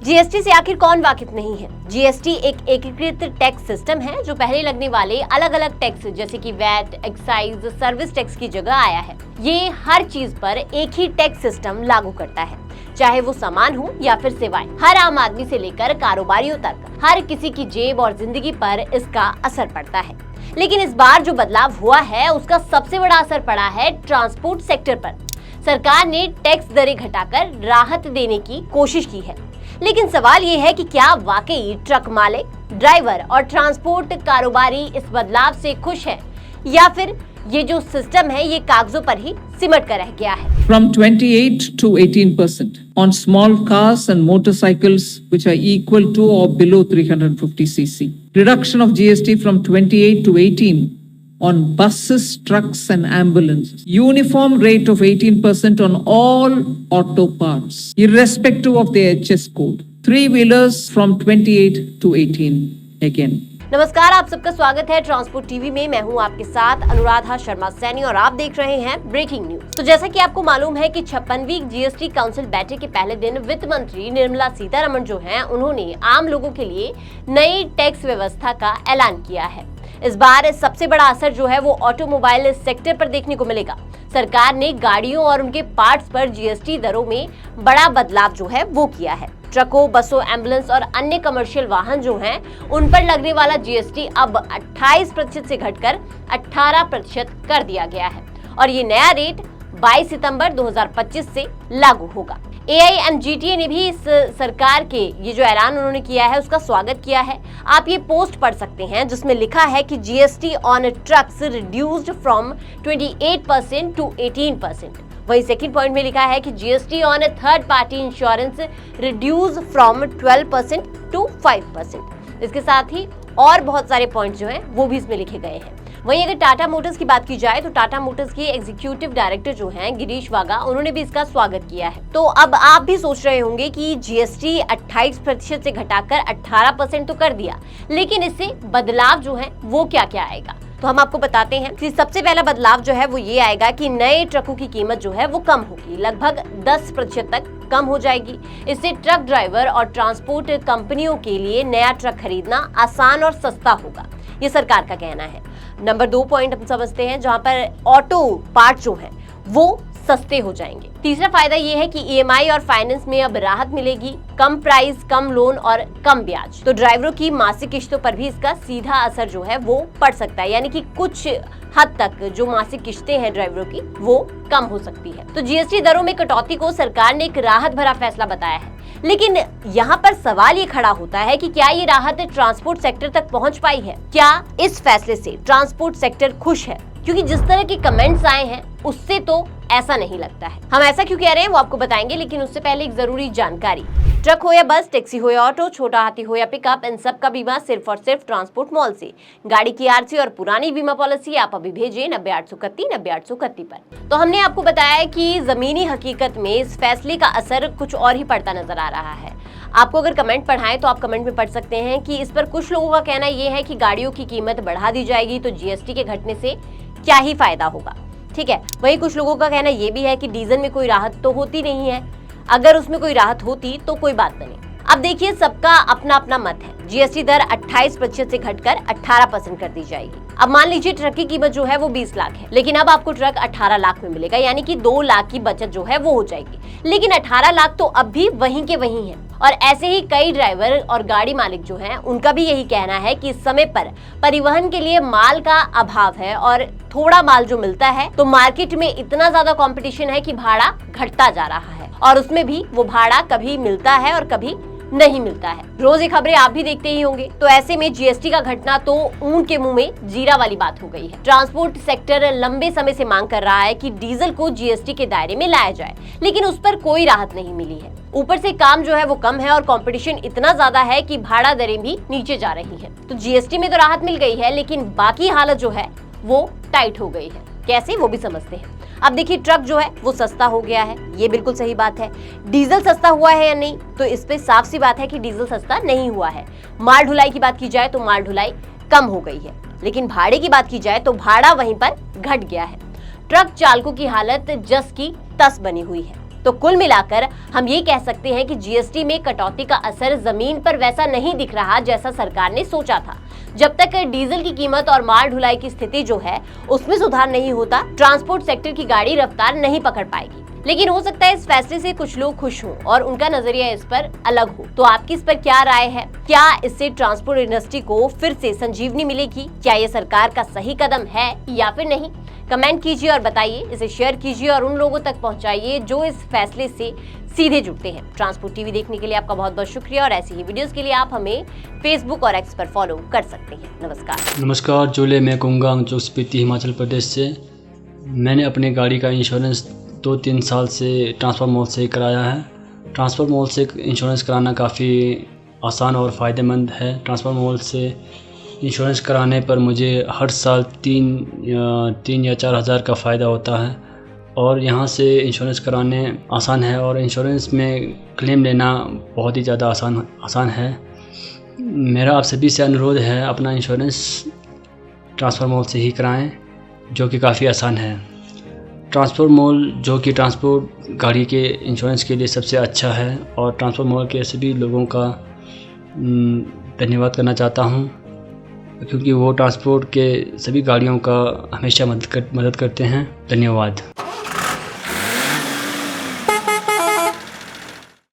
GST से आखिर कौन वाकिफ नहीं है। जीएसटी एक एकीकृत टैक्स सिस्टम है जो पहले लगने वाले अलग अलग टैक्स जैसे कि वैट, एक्साइज, सर्विस टैक्स की जगह आया है। ये हर चीज पर एक ही टैक्स सिस्टम लागू करता है, चाहे वो सामान हो या फिर सेवाएं। हर आम आदमी से लेकर कारोबारियों तक हर किसी की जेब और जिंदगी पर इसका असर पड़ता है। लेकिन इस बार जो बदलाव हुआ है उसका सबसे बड़ा असर पड़ा है ट्रांसपोर्ट सेक्टर पर। सरकार ने टैक्स दरें घटाकर राहत देने की कोशिश की है, लेकिन सवाल ये है कि क्या वाकई ट्रक मालिक, ड्राइवर और ट्रांसपोर्ट कारोबारी इस बदलाव से खुश हैं, या फिर ये जो सिस्टम है ये कागजों पर ही सिमट कर रह गया है। From 28 to 18% on small cars and motorcycles which are equal to or below 350 cc. Reduction of GST from 28 to 18 on buses, trucks and ambulances. Uniform rate of 18% on all auto parts, irrespective of their HS code. Three-wheelers from 28 to 18 again. नमस्कार, आप सबका स्वागत है transport TV में। मैं हूं आपके साथ अनुराधा शर्मा सैनी और आप देख रहे हैं ब्रेकिंग न्यूज। तो जैसा कि आपको मालूम है कि 56वीं जीएसटी काउंसिल बैठक के पहले दिन वित्त मंत्री निर्मला सीतारमण जो हैं, उन्होंने आम लोगों के लिए नई टैक्स व्यवस्था का ऐलान किया है। इस बार सबसे बड़ा असर जो है वो ऑटोमोबाइल सेक्टर पर देखने को मिलेगा। सरकार ने गाड़ियों और उनके पार्ट्स पर जीएसटी दरों में बड़ा बदलाव जो है वो किया है। ट्रकों, बसों, एम्बुलेंस और अन्य कमर्शियल वाहन जो हैं, उन पर लगने वाला जीएसटी अब 28% से घटकर 18% कर दिया गया है और ये नया रेट 22 सितंबर 2025 से लागू होगा। AIMGTA ने भी इस सरकार के ये जो ऐलान उन्होंने किया है उसका स्वागत किया है। आप ये पोस्ट पढ़ सकते हैं जिसमें लिखा है कि GST on trucks reduced from 28% to 18%। वही सेकंड पॉइंट में लिखा है कि GST on third party insurance reduce from 12% to 5%। इसके साथ ही और बहुत सारे पॉइंट जो हैं वो भी इसमें लिखे गए हैं। वहीं अगर टाटा मोटर्स की बात की जाए तो टाटा मोटर्स के एग्जीक्यूटिव डायरेक्टर जो हैं गिरीश वागा, उन्होंने भी इसका स्वागत किया है। तो अब आप भी सोच रहे होंगे कि जीएसटी 28% से घटाकर 18% तो कर दिया, लेकिन इससे बदलाव जो है वो क्या क्या आएगा। तो हम आपको बताते हैं कि सबसे पहला बदलाव जो है वो ये आएगा कि नए ट्रकों की कीमत जो है वो कम होगी, लगभग 10% तक कम हो जाएगी। इससे ट्रक ड्राइवर और ट्रांसपोर्ट कंपनियों के लिए नया ट्रक खरीदना आसान और सस्ता होगा, ये सरकार का कहना है। नंबर 2 पॉइंट हम समझते हैं जहां पर ऑटो पार्ट जो है वो सस्ते हो जाएंगे। तीसरा फायदा ये है कि ईएमआई और फाइनेंस में अब राहत मिलेगी, कम प्राइस, कम लोन और कम ब्याज। तो ड्राइवरों की मासिक किश्तों पर भी इसका सीधा असर जो है वो पड़ सकता है, यानी कि कुछ हद तक जो मासिक किश्तें हैं ड्राइवरों की वो कम हो सकती है। तो जीएसटी दरों में कटौती को सरकार ने एक राहत भरा फैसला बताया है, लेकिन यहाँ पर सवाल ये खड़ा होता है कि क्या ये राहत ट्रांसपोर्ट सेक्टर तक पहुँच पाई है? क्या इस फैसले से ट्रांसपोर्ट सेक्टर खुश है? क्योंकि जिस तरह के कमेंट्स आए हैं उससे तो ऐसा नहीं लगता है। हम ऐसा क्यों कह रहे हैं वो आपको बताएंगे, लेकिन उससे पहले एक जरूरी जानकारी। ट्रक हो या बस, टैक्सी हो या ऑटो, छोटा हाथी हो या पिकअप, इन सब का बीमा सिर्फ और सिर्फ ट्रांसपोर्ट मॉल से। गाड़ी की आरसी और पुरानी बीमा पॉलिसी आप अभी भेजें 90-831-90-831 पर। तो हमने आपको बताया कि जमीनी हकीकत में इस फैसले का असर कुछ और ही पड़ता नजर आ रहा है। आपको अगर कमेंट पढ़ाएं तो आप कमेंट में पढ़ सकते हैं कि इस पर कुछ लोगों का कहना यह है कि गाड़ियों की कीमत बढ़ा दी जाएगी तो जीएसटी के घटने से क्या ही फायदा होगा। ठीक है, वहीं कुछ लोगों का कहना यह भी है कि डीजल में कोई राहत तो होती नहीं है, अगर उसमें कोई राहत होती तो कोई बात नहीं। अब देखिए, सबका अपना अपना मत है। जीएसटी दर 28% से घटकर 18% कर दी जाएगी। अब मान लीजिए ट्रक की कीमत जो है वो 20 लाख है, लेकिन अब आपको ट्रक 18 लाख में मिलेगा, यानी कि 2 लाख की बचत जो है वो हो जाएगी। लेकिन 18 लाख तो अब भी वहीं के वहीं है। और ऐसे ही कई ड्राइवर और गाड़ी मालिक जो हैं, उनका भी यही कहना है कि इस समय पर परिवहन के लिए माल का अभाव है और थोड़ा माल जो मिलता है तो मार्केट में इतना ज्यादा कंपटीशन है कि भाड़ा घटता जा रहा है और उसमें भी वो भाड़ा कभी मिलता है और कभी नहीं मिलता है। रोज ये खबरें आप भी देखते ही होंगे। तो ऐसे में जीएसटी का घटना तो ऊंट के मुंह में जीरा वाली बात हो गई है। ट्रांसपोर्ट सेक्टर लंबे समय से मांग कर रहा है कि डीजल को जीएसटी के दायरे में लाया जाए, लेकिन उस पर कोई राहत नहीं मिली है। ऊपर से काम जो है वो कम है और कंपटीशन इतना ज्यादा है कि भाड़ा दरें भी नीचे जा रही है। तो जीएसटी में तो राहत मिल गई है, लेकिन बाकी हालत जो है वो टाइट हो गई है। कैसे, वो भी समझते हैं। अब देखिए, ट्रक जो है वो सस्ता हो गया है, ये बिल्कुल सही बात है। डीजल सस्ता हुआ है या नहीं, तो इस पे साफ सी बात है कि डीजल सस्ता नहीं हुआ है। माल ढुलाई की बात की जाए तो माल ढुलाई कम हो गई है, लेकिन भाड़े की बात की जाए तो भाड़ा वहीं पर घट गया है। ट्रक चालकों की हालत जस की तस बनी हुई है। तो कुल मिलाकर हम ये कह सकते हैं कि जीएसटी में कटौती का असर जमीन पर वैसा नहीं दिख रहा जैसा सरकार ने सोचा था। जब तक डीजल की कीमत और माल ढुलाई की स्थिति जो है उसमें सुधार नहीं होता, ट्रांसपोर्ट सेक्टर की गाड़ी रफ्तार नहीं पकड़ पाएगी। लेकिन हो सकता है इस फैसले से कुछ लोग खुश हों और उनका नजरिया इस पर अलग हो। तो आपकी इस पर क्या राय है? क्या इससे ट्रांसपोर्ट इंडस्ट्री को फिर से संजीवनी मिलेगी? क्या ये सरकार का सही कदम है या फिर नहीं? कमेंट कीजिए और बताइए, इसे शेयर कीजिए और उन लोगों तक पहुंचाइए जो इस फैसले से सीधे जुड़ते हैं। ट्रांसपोर्ट टीवी देखने के लिए आपका बहुत बहुत शुक्रिया और ऐसी ही वीडियोस के लिए आप हमें फेसबुक और एक्स पर फॉलो कर सकते हैं। नमस्कार, जोले मैं कुंगांग जो स्पीति हिमाचल प्रदेश से। मैंने अपनी गाड़ी का इंश्योरेंस 2-3 साल से ट्रांसपोर्ट मॉल से कराया है। ट्रांसपोर्ट मॉल से इंश्योरेंस कराना काफ़ी आसान और फ़ायदेमंद है। ट्रांसपोर्ट मॉल से इंश्योरेंस कराने पर मुझे हर साल 3 या 4 हज़ार का फ़ायदा होता है और यहाँ से इंश्योरेंस कराने आसान है और इंश्योरेंस में क्लेम लेना बहुत ही ज़्यादा आसान है। मेरा आप सभी से अनुरोध है, अपना इंश्योरेंस ट्रांसपोर्ट मॉल से ही कराएं, जो कि काफ़ी आसान है। ट्रांसपोर्ट मॉल जो कि ट्रांसपोर्ट गाड़ी के इंश्योरेंस के लिए सबसे अच्छा है और ट्रांसपोर्ट मॉल के सभी लोगों का धन्यवाद करना चाहता हूं, क्योंकि वो ट्रांसपोर्ट के सभी गाड़ियों का हमेशा मदद करते हैं। धन्यवाद।